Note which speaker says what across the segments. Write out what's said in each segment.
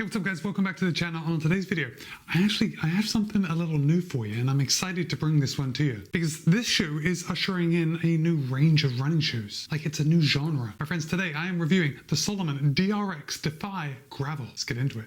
Speaker 1: Hey, what's up guys, welcome back to the channel. On today's video, I have something a little new for you, and I'm excited to bring this one to you because this shoe is ushering in a new range of running shoes. Like, it's a new genre. My friends, today I am reviewing the Salomon DRX Defy Gravel. Let's get into it.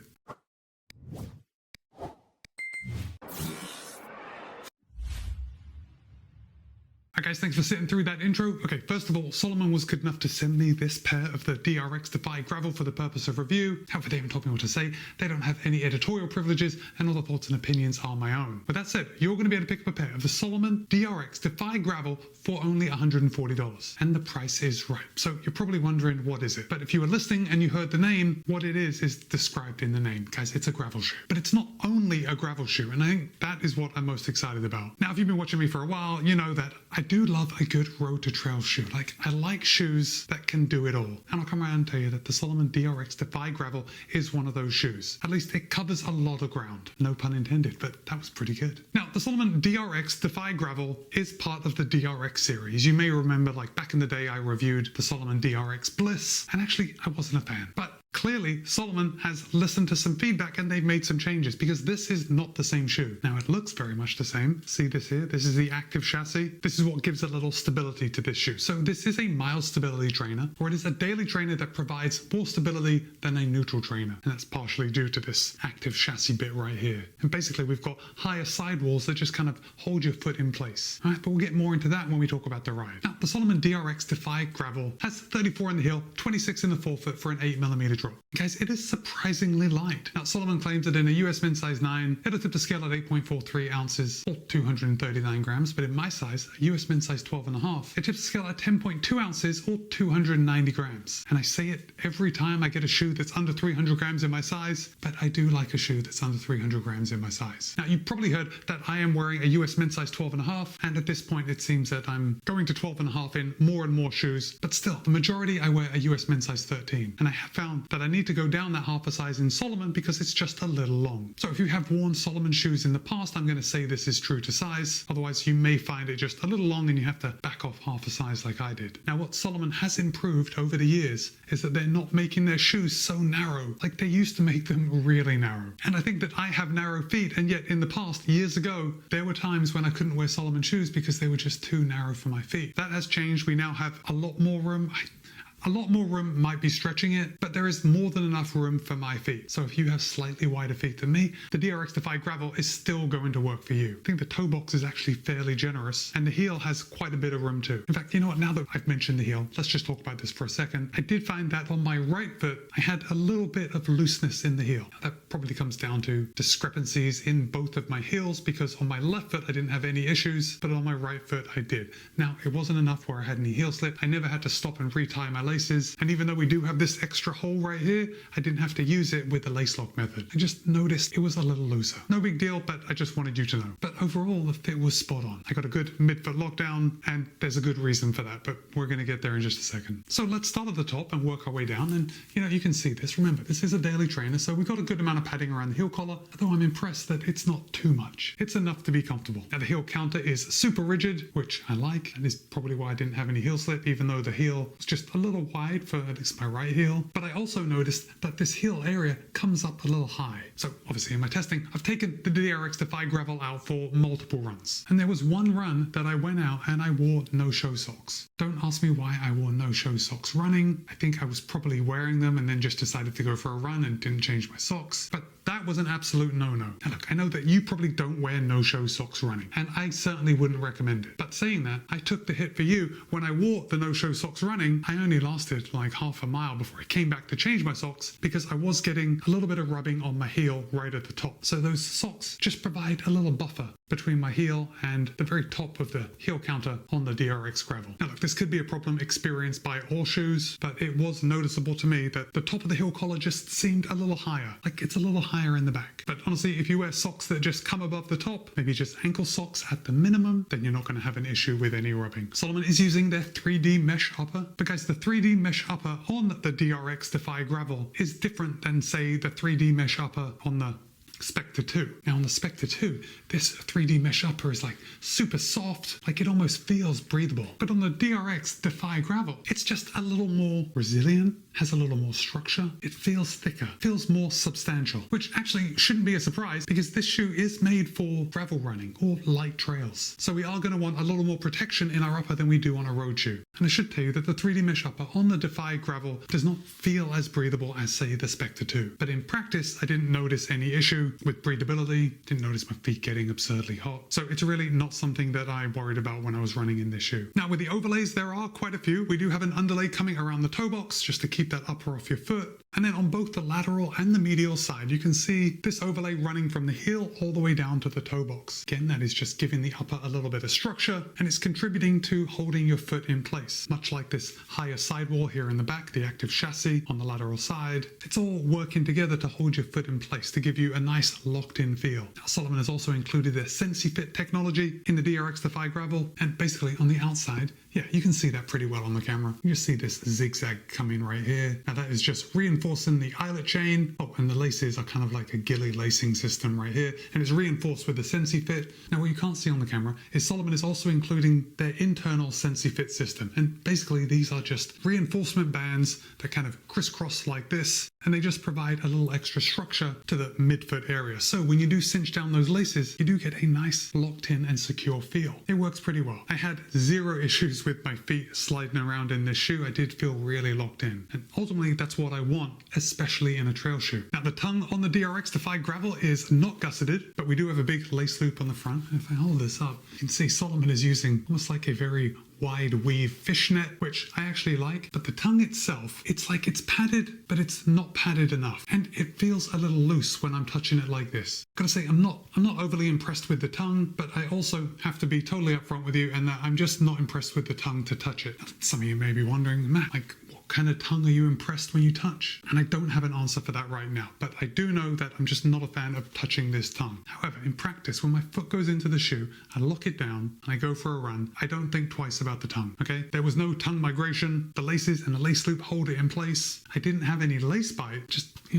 Speaker 1: Alright guys, thanks for sitting through that intro. Okay, first of all, Salomon was good enough to send me this pair of the DRX Defy Gravel for the purpose of review. However, they haven't told me what to say. They don't have any editorial privileges, and all the thoughts and opinions are my own. With that said, you're going to be able to pick up a pair of the Salomon DRX Defy Gravel for only $140. And the price is right. So you're probably wondering, what is it? But if you were listening and you heard the name, what it is described in the name. Guys, it's a gravel shoe. But it's not only a gravel shoe, and I think that is what I'm most excited about. Now, if you've been watching me for a while, you know that I do love a good road to trail shoe. Like, I like shoes that can do it all. And I'll come around and tell you that the Salomon DRX Defy Gravel is one of those shoes. At least it covers a lot of ground. No pun intended, but that was pretty good. Now, the Salomon DRX Defy Gravel is part of the DRX series. You may remember, like, back in the day, I reviewed the Salomon DRX Bliss, and actually I wasn't a fan. But clearly, Salomon has listened to some feedback and they've made some changes because this is not the same shoe. Now, it looks very much the same. See this here? This is the active chassis. This is what gives a little stability to this shoe. So this is a mild stability trainer, or it is a daily trainer that provides more stability than a neutral trainer. And that's partially due to this active chassis bit right here. And basically, we've got higher sidewalls that just kind of hold your foot in place. All right, but we'll get more into that when we talk about the ride. Now, the Salomon DRX Defy Gravel has 34 in the heel, 26 in the forefoot for an 8mm drop. Guys, it is surprisingly light. Now, Salomon claims that in a US men's size 9, it'll tip the scale at 8.43 ounces or 239 grams, but in my size, a US men's size 12.5, it tips the scale at 10.2 ounces or 290 grams. And I say it every time I get a shoe that's under 300 grams in my size, but I do like a shoe that's under 300 grams in my size. Now, you've probably heard that I am wearing a US men's size 12.5, and at this point, it seems that I'm going to 12.5 in more and more shoes, but still, the majority I wear a US men's size 13, and I have found that I need to go down that half a size in Salomon because it's just a little long. So if you have worn Salomon shoes in the past, I'm going to say this is true to size. Otherwise, you may find it just a little long and you have to back off half a size like I did. Now, what Salomon has improved over the years is that they're not making their shoes so narrow. Like, they used to make them really narrow. And I think that I have narrow feet, and yet in the past, years ago, there were times when I couldn't wear Salomon shoes because they were just too narrow for my feet. That has changed. We now have a lot more room. A lot more room might be stretching it, but there is more than enough room for my feet. So if you have slightly wider feet than me, the DRX Defy Gravel is still going to work for you. I think the toe box is actually fairly generous, and the heel has quite a bit of room too. In fact, you know what, now that I've mentioned the heel, let's just talk about this for a second. I did find that on my right foot, I had a little bit of looseness in the heel. That probably comes down to discrepancies in both of my heels, because on my left foot I didn't have any issues, but on my right foot I did. Now, it wasn't enough where I had any heel slip. I never had to stop and retie my laces. And even though we do have this extra hole right here, I didn't have to use it with the lace lock method. I just noticed it was a little looser. No big deal, but I just wanted you to know. But overall, the fit was spot on. I got a good mid-foot lockdown, and there's a good reason for that, but we're going to get there in just a second. So let's start at the top and work our way down. And you can see this. Remember, this is a daily trainer, so we've got a good amount of padding around the heel collar, although I'm impressed that it's not too much. It's enough to be comfortable. Now, the heel counter is super rigid, which I like, and is probably why I didn't have any heel slip, even though the heel was just a little wide for at least my right heel. But I also noticed that this heel area comes up a little high. So obviously in my testing, I've taken the DRX Defy Gravel out for multiple runs. And there was one run that I went out and I wore no-show socks. Don't ask me why I wore no-show socks running. I think I was probably wearing them and then just decided to go for a run and didn't change my socks. But that was an absolute no-no. And look, I know that you probably don't wear no-show socks running, and I certainly wouldn't recommend it. But saying that, I took the hit for you. When I wore the no-show socks running, I only lasted like half a mile before I came back to change my socks because I was getting a little bit of rubbing on my heel right at the top. So those socks just provide a little buffer between my heel and the very top of the heel counter on the DRX Gravel. Now look, this could be a problem experienced by all shoes, but it was noticeable to me that the top of the heel collar just seemed a little higher. Like, it's a little higher in the back. But honestly, if you wear socks that just come above the top, maybe just ankle socks at the minimum, then you're not going to have an issue with any rubbing. Salomon is using their 3D mesh upper, but guys, the 3D mesh upper on the DRX Defy Gravel is different than, say, the 3D mesh upper on the Spectre 2. Now on the Spectre 2, this 3D mesh upper is like super soft, like it almost feels breathable. But on the DRX Defy Gravel, it's just a little more resilient, has a little more structure. It feels thicker, feels more substantial, which actually shouldn't be a surprise because this shoe is made for gravel running or light trails. So we are going to want a little more protection in our upper than we do on a road shoe. And I should tell you that the 3D mesh upper on the Defy Gravel does not feel as breathable as, say, the Spectre 2. But in practice, I didn't notice any issue with breathability, didn't notice my feet getting absurdly hot. So it's really not something that I worried about when I was running in this shoe. Now with the overlays, there are quite a few. We do have an underlay coming around the toe box just to keep that upper off your foot. And then on both the lateral and the medial side, you can see this overlay running from the heel all the way down to the toe box. Again, that is just giving the upper a little bit of structure, and it's contributing to holding your foot in place. Much like this higher sidewall here in the back, the active chassis on the lateral side. It's all working together to hold your foot in place, to give you a nice locked-in feel. Now, Salomon has also included their SensiFit technology in the DRX Defy Gravel, and basically on the outside, yeah, you can see that pretty well on the camera. You just see this zigzag coming right here. Now that is just reinforcing the eyelet chain. Oh, and the laces are kind of like a ghillie lacing system right here. And it's reinforced with the SensiFit. Now what you can't see on the camera is Salomon is also including their internal SensiFit system. And basically these are just reinforcement bands that kind of crisscross like this. And they just provide a little extra structure to the midfoot area. So when you do cinch down those laces, you do get a nice locked in and secure feel. It works pretty well. I had zero issues with my feet sliding around in this shoe. I did feel really locked in. And ultimately that's what I want, especially in a trail shoe. Now the tongue on the DRX Defy Gravel is not gusseted, but we do have a big lace loop on the front. And if I hold this up, you can see Salomon is using almost like a very wide weave fishnet, which I actually like, but the tongue itself, it's like it's padded, but it's not padded enough. And it feels a little loose when I'm touching it like this. Gotta say, I'm not overly impressed with the tongue, but I also have to be totally upfront with you and that I'm just not impressed with the tongue to touch it. Some of you may be wondering, Matt, like, what kind of tongue are you impressed when you touch? And I don't have an answer for that right now, but I do know that I'm just not a fan of touching this tongue. However, in practice, when my foot goes into the shoe, I lock it down and I go for a run, I don't think twice about the tongue, okay? There was no tongue migration. The laces and the lace loop hold it in place. I didn't have any lace bite, just, I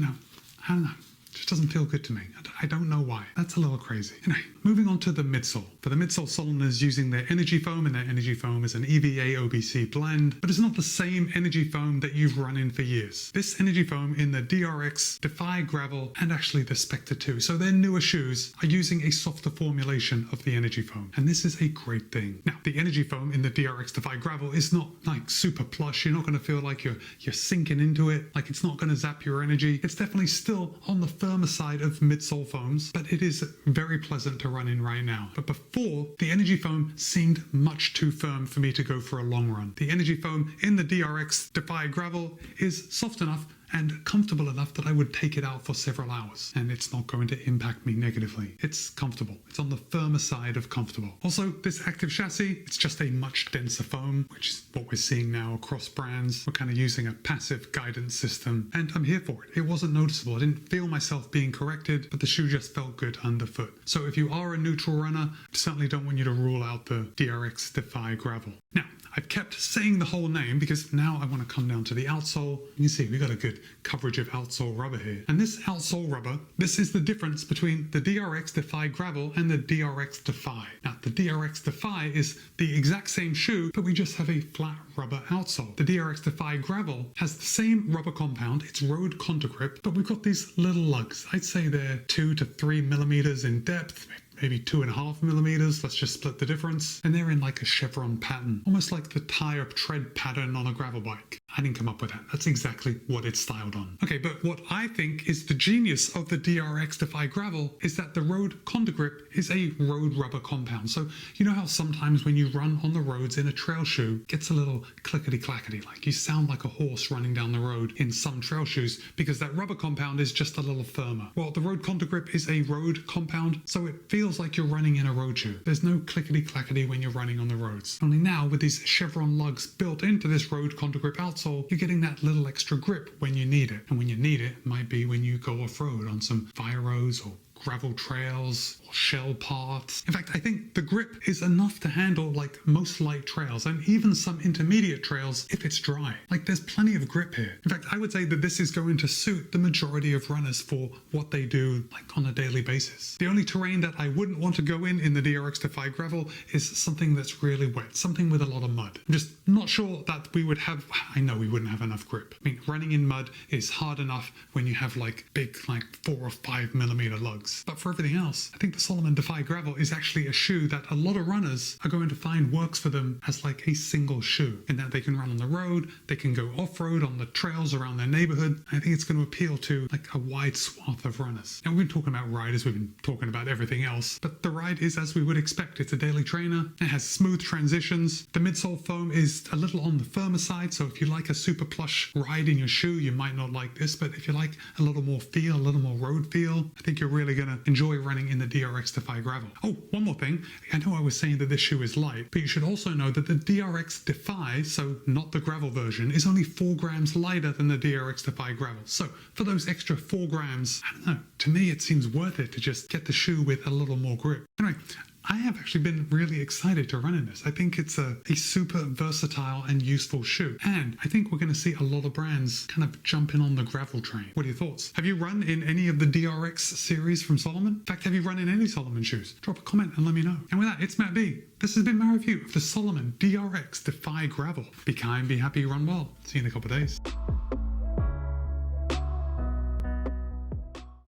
Speaker 1: don't know. Just doesn't feel good to me. I don't know why. That's a little crazy. Anyway, moving on to the midsole. For the midsole, Salomon is using their energy foam, and their energy foam is an EVA OBC blend, but it's not the same energy foam that you've run in for years. This energy foam in the DRX Defy Gravel and actually the Spectre 2, so their newer shoes, are using a softer formulation of the energy foam, and this is a great thing. Now, the energy foam in the DRX Defy Gravel is not like super plush. You're not going to feel like you're sinking into it, like it's not going to zap your energy. It's definitely still on the firmer side of midsole foams, but it is very pleasant to run in right now. But before, the energy foam seemed much too firm for me to go for a long run. The energy foam in the DRX Defy Gravel is soft enough and comfortable enough that I would take it out for several hours, and it's not going to impact me negatively. It's comfortable. It's on the firmer side of comfortable. Also, this active chassis, it's just a much denser foam, which is what we're seeing now across brands. We're kind of using a passive guidance system, and I'm here for it. It wasn't noticeable. I didn't feel myself being corrected, but the shoe just felt good underfoot. So if you are a neutral runner, I certainly don't want you to rule out the DRX Defy Gravel. Now, I've kept saying the whole name because now I want to come down to the outsole. You can see we got a good coverage of outsole rubber here. And this outsole rubber, this is the difference between the DRX Defy Gravel and the DRX Defy. Now, the DRX Defy is the exact same shoe, but we just have a flat rubber outsole. The DRX Defy Gravel has the same rubber compound, it's road contour grip, but we've got these little lugs. I'd say they're 2 to 3 millimeters in depth, maybe 2.5 millimeters. Let's just split the difference. And they're in like a chevron pattern, almost like the tire tread pattern on a gravel bike. I didn't come up with that. That's exactly what it's styled on. Okay, but what I think is the genius of the DRX Defy Gravel is that the road contour grip is a road rubber compound. So you know how sometimes when you run on the roads in a trail shoe, it gets a little clickety-clackety, like you sound like a horse running down the road in some trail shoes because that rubber compound is just a little firmer. Well, the road contour grip is a road compound, so it feels like you're running in a road shoe. There's no clickety-clackety when you're running on the roads. Only now with these chevron lugs built into this road contour grip outsole, you're getting that little extra grip when you need it. And when you need it, might be when you go off-road on some fire roads or gravel trails or shell paths. In fact, I think the grip is enough to handle like most light trails and even some intermediate trails if it's dry. Like there's plenty of grip here. In fact, I would say that this is going to suit the majority of runners for what they do like on a daily basis. The only terrain that I wouldn't want to go in the DRX Defy Gravel is something that's really wet, something with a lot of mud. I'm just not sure that we would have, I know we wouldn't have enough grip. I mean, running in mud is hard enough when you have like big, like 4 or 5 millimeter lugs. But for everything else, I think the Salomon Defy Gravel is actually a shoe that a lot of runners are going to find works for them as like a single shoe, in that they can run on the road, they can go off-road on the trails around their neighborhood. I think it's going to appeal to like a wide swath of runners. And we've been talking about riders, we've been talking about everything else, but the ride is as we would expect. It's a daily trainer. It has smooth transitions. The midsole foam is a little on the firmer side, so if you like a super plush ride in your shoe, you might not like this, but if you like a little more feel, a little more road feel, I think you're really going to enjoy running in the DRX Defy Gravel. Oh, one more thing. I know I was saying that this shoe is light, but you should also know that the DRX Defy, so not the gravel version, is only 4 grams lighter than the DRX Defy Gravel. So for those extra 4 grams, I don't know, to me it seems worth it to just get the shoe with a little more grip. Anyway, I have actually been really excited to run in this. I think it's a super versatile and useful shoe. And I think we're going to see a lot of brands kind of jump in on the gravel train. What are your thoughts? Have you run in any of the DRX series from Salomon? In fact, have you run in any Salomon shoes? Drop a comment and let me know. And with that, it's Matt B. This has been my review of the Salomon DRX Defy Gravel. Be kind, be happy, run well. See you in a couple of days.